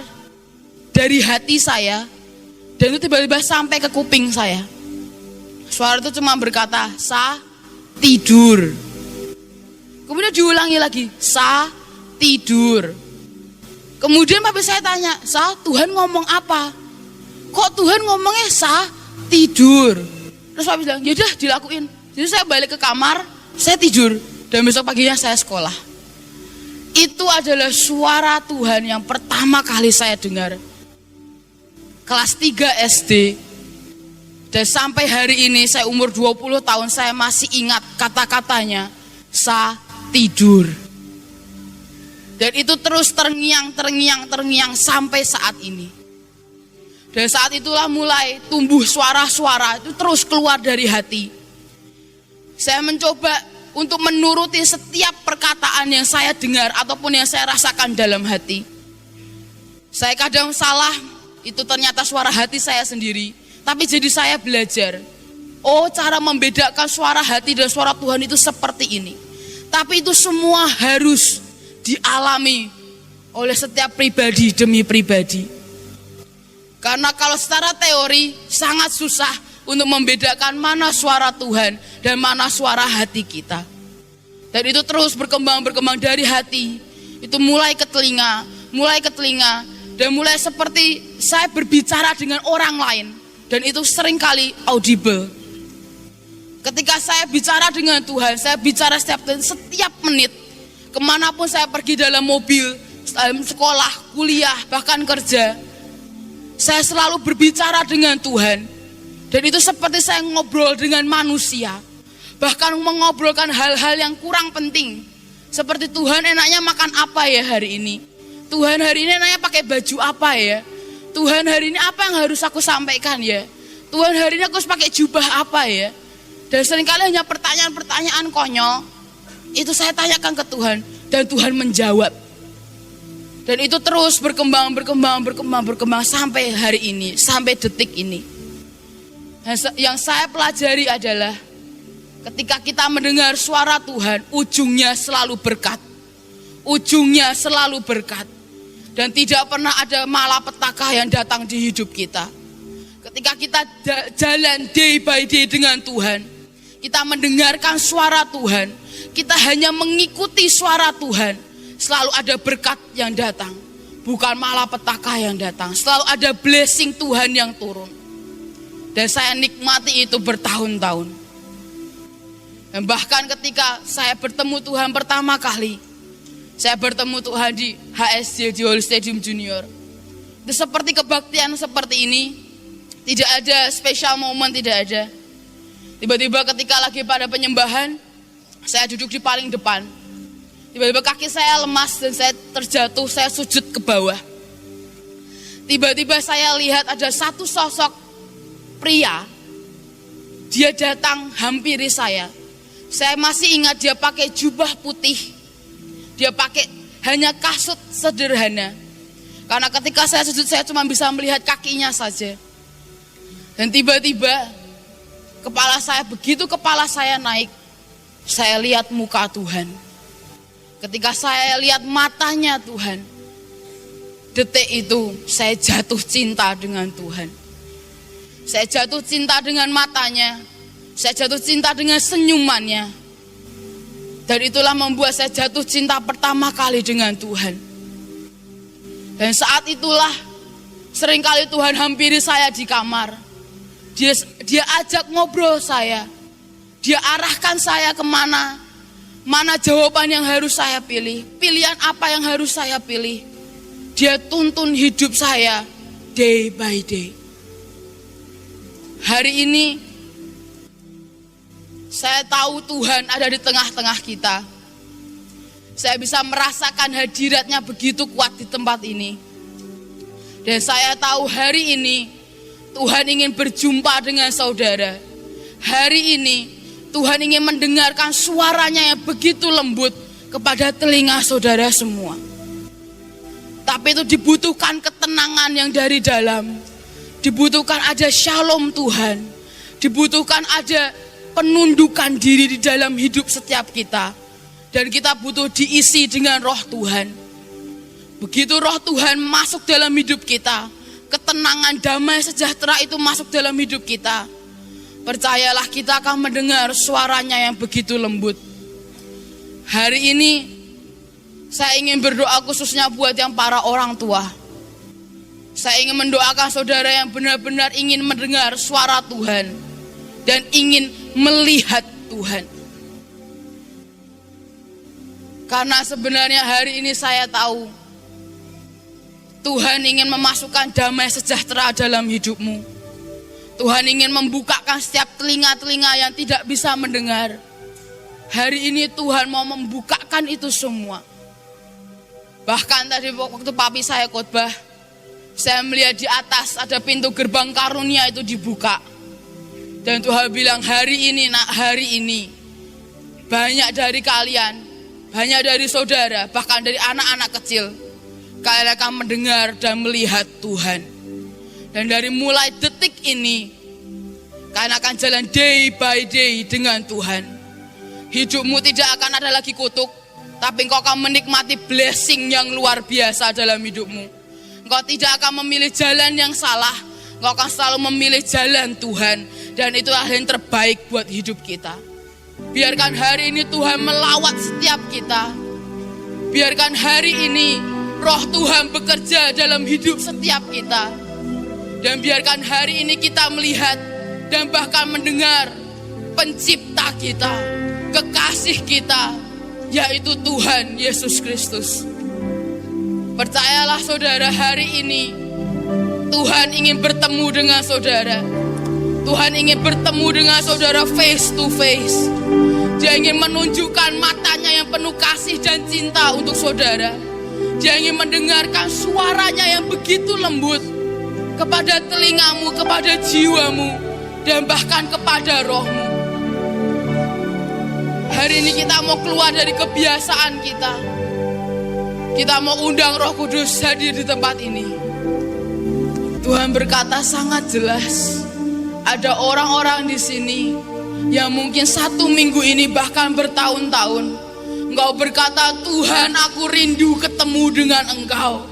S2: dari hati saya. Dan itu tiba-tiba sampai ke kuping saya. Suara itu cuma berkata, Sa, tidur. Kemudian diulangi lagi, Sa, tidur. Kemudian papi saya tanya, Sa, Tuhan ngomong apa? Kok Tuhan ngomongnya Sa, tidur? Terus papi bilang, yaudah dilakuin. Jadi saya balik ke kamar, saya tidur. Dan besok paginya saya sekolah. Itu adalah suara Tuhan yang pertama kali saya dengar. Kelas 3 SD. Dan sampai hari ini saya umur 20 tahun saya masih ingat kata-katanya, Sa, tidur. Dan itu terus terngiang sampai saat ini. Dan saat itulah mulai tumbuh suara-suara itu terus keluar dari hati. Saya mencoba untuk menuruti setiap perkataan yang saya dengar ataupun yang saya rasakan dalam hati. Saya kadang salah, itu ternyata suara hati saya sendiri. Tapi jadi saya belajar, oh cara membedakan suara hati dan suara Tuhan itu seperti ini. Tapi itu semua harus dialami oleh setiap pribadi demi pribadi. Karena kalau secara teori sangat susah untuk membedakan mana suara Tuhan dan mana suara hati kita. Dan itu terus berkembang dari hati. Itu mulai ke telinga, dan mulai seperti saya berbicara dengan orang lain. Dan itu seringkali audible. Ketika saya bicara dengan Tuhan, saya bicara setiap menit. Kemanapun saya pergi dalam mobil, sekolah, kuliah, bahkan kerja, saya selalu berbicara dengan Tuhan. Dan itu seperti saya ngobrol dengan manusia. Bahkan mengobrolkan hal-hal yang kurang penting. Seperti Tuhan enaknya makan apa ya hari ini? Tuhan hari ini enaknya pakai baju apa ya? Tuhan hari ini apa yang harus aku sampaikan ya? Tuhan hari ini aku harus pakai jubah apa ya? Dan seringkali hanya pertanyaan-pertanyaan konyol. Itu saya tanyakan ke Tuhan. Dan Tuhan menjawab. Dan itu terus berkembang sampai hari ini. Sampai detik ini. Yang saya pelajari adalah ketika kita mendengar suara Tuhan, ujungnya selalu berkat. Ujungnya selalu berkat. Dan tidak pernah ada malapetaka yang datang di hidup kita. Ketika kita jalan day by day dengan Tuhan, kita mendengarkan suara Tuhan, kita hanya mengikuti suara Tuhan, selalu ada berkat yang datang. Bukan malapetaka yang datang. Selalu ada blessing Tuhan yang turun. Dan saya nikmati itu bertahun-tahun. Dan bahkan ketika saya bertemu Tuhan pertama kali, saya bertemu Tuhan di HSJ, di Holy Stadium Junior. Itu seperti kebaktian seperti ini, tidak ada special moment, tidak ada. Tiba-tiba ketika lagi pada penyembahan, saya duduk di paling depan. Tiba-tiba kaki saya lemas dan saya terjatuh, saya sujud ke bawah. Tiba-tiba saya lihat ada satu sosok pria, dia datang hampiri saya. Saya masih ingat dia pakai jubah putih. Dia pakai hanya kasut sederhana. Karena ketika saya sujud saya cuma bisa melihat kakinya saja. Dan tiba-tiba kepala saya naik, saya lihat muka Tuhan. Ketika saya lihat matanya Tuhan, detik itu saya jatuh cinta dengan Tuhan. Saya jatuh cinta dengan matanya. Saya jatuh cinta dengan senyumannya. Dan itulah membuat saya jatuh cinta pertama kali dengan Tuhan. Dan saat itulah seringkali Tuhan hampiri saya di kamar. Dia ajak ngobrol saya. Dia arahkan saya kemana. Mana jawaban yang harus saya pilih. Pilihan apa yang harus saya pilih. Dia tuntun hidup saya day by day. Hari ini saya tahu Tuhan ada di tengah-tengah kita. Saya bisa merasakan hadiratnya begitu kuat di tempat ini. Dan saya tahu hari ini Tuhan ingin berjumpa dengan saudara. Hari ini Tuhan ingin mendengarkan suaranya yang begitu lembut kepada telinga saudara semua. Tapi itu dibutuhkan ketenangan yang dari dalam. Dibutuhkan ada shalom Tuhan. Dibutuhkan ada penundukan diri di dalam hidup setiap kita. Dan kita butuh diisi dengan roh Tuhan. Begitu roh Tuhan masuk dalam hidup kita, ketenangan, damai, sejahtera itu masuk dalam hidup kita. Percayalah kita akan mendengar suaranya yang begitu lembut. Hari ini saya ingin berdoa khususnya buat yang para orang tua. Saya ingin mendoakan saudara yang benar-benar ingin mendengar suara Tuhan dan ingin melihat Tuhan. Karena sebenarnya hari ini saya tahu Tuhan ingin memasukkan damai sejahtera dalam hidupmu. Tuhan ingin membukakan setiap telinga-telinga yang tidak bisa mendengar. Hari ini Tuhan mau membukakan itu semua. Bahkan tadi waktu papi saya khotbah, saya melihat di atas ada pintu gerbang karunia itu dibuka. Dan Tuhan bilang hari ini nak, hari ini banyak dari kalian, banyak dari saudara, bahkan dari anak-anak kecil, kalian akan mendengar dan melihat Tuhan. Dan dari mulai detik ini kalian akan jalan day by day dengan Tuhan. Hidupmu tidak akan ada lagi kutuk, tapi engkau akan menikmati blessing yang luar biasa dalam hidupmu. Engkau tidak akan memilih jalan yang salah, engkau akan selalu memilih jalan Tuhan. Dan itu adalah yang terbaik buat hidup kita. Biarkan hari ini Tuhan melawat setiap kita. Biarkan hari ini Roh Tuhan bekerja dalam hidup setiap kita. Dan biarkan hari ini kita melihat dan bahkan mendengar pencipta kita, kekasih kita, yaitu Tuhan Yesus Kristus. Percayalah saudara, hari ini Tuhan ingin bertemu dengan saudara. Tuhan ingin bertemu dengan saudara face to face. Dia ingin menunjukkan matanya yang penuh kasih dan cinta untuk saudara. Dia ingin mendengarkan suaranya yang begitu lembut kepada telingamu, kepada jiwamu, dan bahkan kepada rohmu. Hari ini kita mau keluar dari kebiasaan kita. Kita mau undang Roh Kudus hadir di tempat ini. Tuhan berkata sangat jelas. Ada orang-orang di sini yang mungkin 1 minggu ini bahkan bertahun-tahun Engkau berkata, Tuhan, aku rindu ketemu dengan Engkau.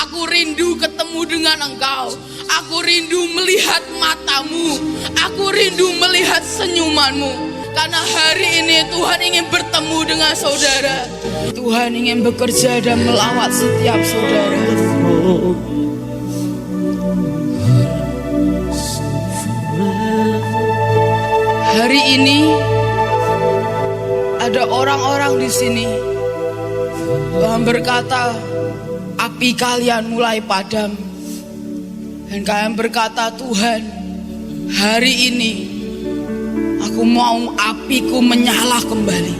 S2: Aku rindu ketemu dengan Engkau. Aku rindu melihat matamu. Aku rindu melihat senyumanmu. Karena hari ini Tuhan ingin bertemu dengan saudara. Tuhan ingin bekerja dan melawat setiap saudara. Hari ini ada orang-orang di sini. Tuhan berkata, api kalian mulai padam. Dan kalian berkata, Tuhan, hari ini aku mau apiku menyala kembali.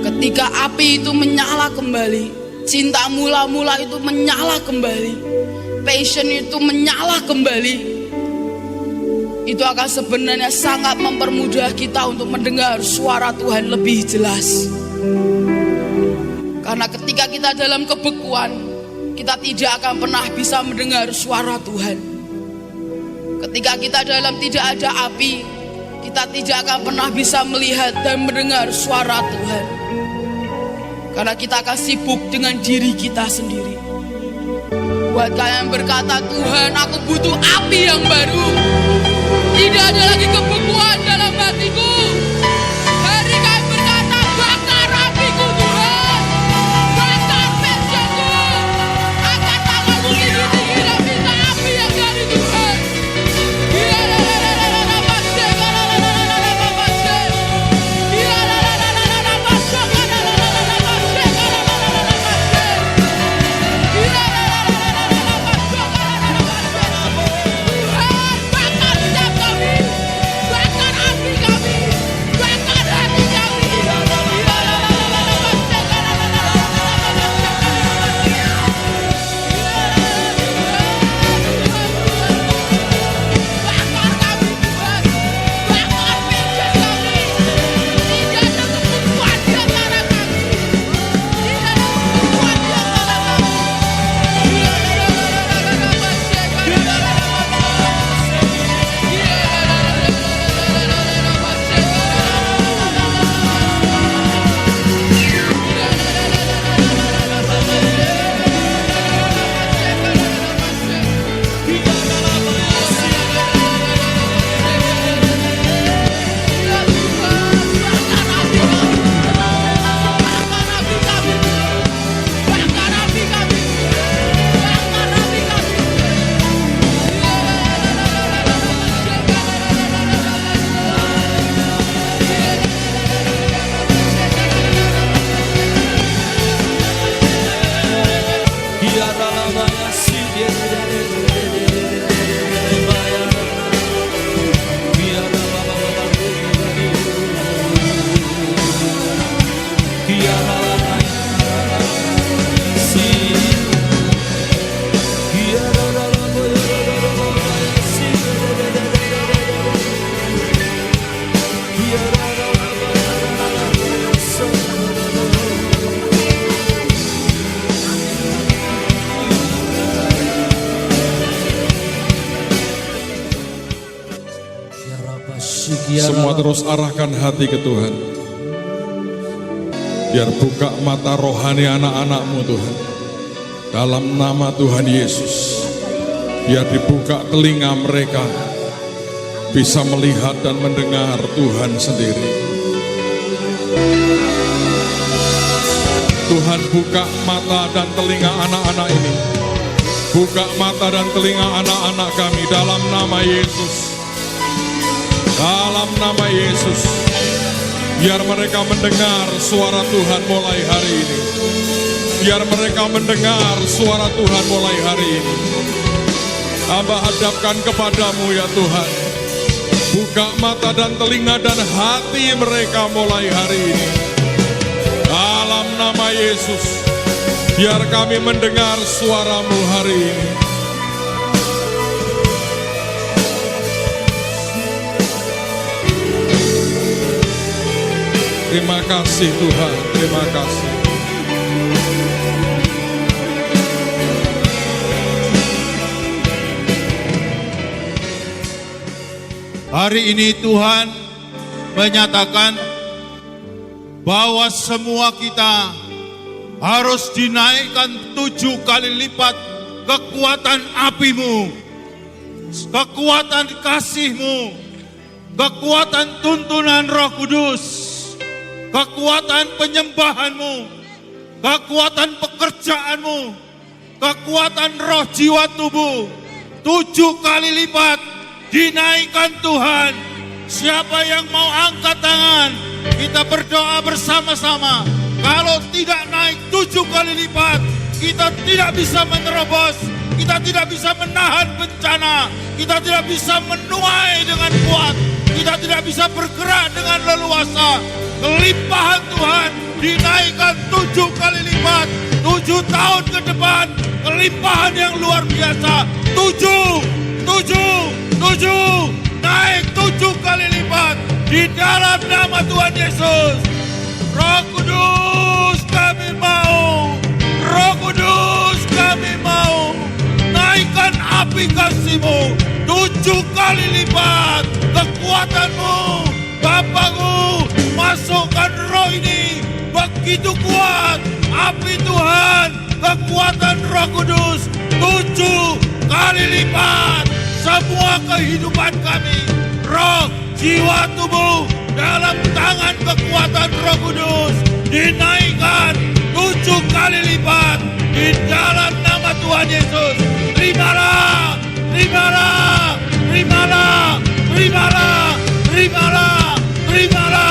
S2: Ketika api itu menyala kembali, cinta mula-mula itu menyala kembali, passion itu menyala kembali, itu akan sebenarnya sangat mempermudah kita untuk mendengar suara Tuhan lebih jelas. Karena ketika kita dalam kebekuan, kita tidak akan pernah bisa mendengar suara Tuhan. Ketika kita dalam tidak ada api, kita tidak akan pernah bisa melihat dan mendengar suara Tuhan. Karena kita akan sibuk dengan diri kita sendiri. Buat kalian berkata, Tuhan, aku butuh api yang baru. Tidak ada lagi kebekuan dalam hatiku. Hari kalian berkata, bakar apiku Tuhan. Bakar passionku. Angkat tanganmu tinggi dan minta api yang dari Tuhan.
S1: Semua terus arahkan hati ke Tuhan. Biar buka mata rohani anak-anakmu Tuhan. Dalam nama Tuhan Yesus. Biar dibuka telinga mereka. bisa melihat dan mendengar Tuhan sendiri. Tuhan, buka mata dan telinga anak-anak ini. Buka mata dan telinga anak-anak kami dalam nama Yesus. Dalam nama Yesus. Biar mereka mendengar suara Tuhan mulai hari ini. Biar mereka mendengar suara Tuhan mulai hari ini. Hamba hadapkan kepadamu ya Tuhan. Buka mata dan telinga dan hati mereka mulai hari ini. Dalam nama Yesus. Biar kami mendengar suara-Mu hari ini. Terima kasih Tuhan, terima kasih.
S3: Hari ini Tuhan menyatakan bahwa semua kita harus dinaikkan 7 kali lipat kekuatan api-Mu, kekuatan kasih-Mu, kekuatan tuntunan Roh Kudus, kekuatan penyembahan-Mu, kekuatan pekerjaan-Mu, kekuatan roh jiwa tubuh, 7 kali lipat dinaikkan Tuhan. Siapa yang mau angkat tangan, kita berdoa bersama-sama. Kalau tidak naik 7 kali lipat, kita tidak bisa menerobos, kita tidak bisa menahan bencana, kita tidak bisa menuai dengan kuat, kita tidak bisa bergerak dengan leluasa. Kelimpahan Tuhan dinaikkan 7 kali lipat, 7 tahun ke depan, kelimpahan yang luar biasa. 7, naik 7 kali lipat di dalam nama Tuhan Yesus. Roh Kudus kami mau, Roh Kudus kami mau, naikkan api kasih-Mu 7 kali lipat kekuatan-Mu. Bapakku, masukkan roh ini begitu kuat, api Tuhan, kekuatan Roh Kudus 7 kali lipat semua kehidupan kami, roh, jiwa, tubuh dalam tangan kekuatan Roh Kudus dinaikkan 7 kali lipat di dalam nama Tuhan Yesus. Terimalah, terimalah, terimalah, terimalah, terimalah, terimalah.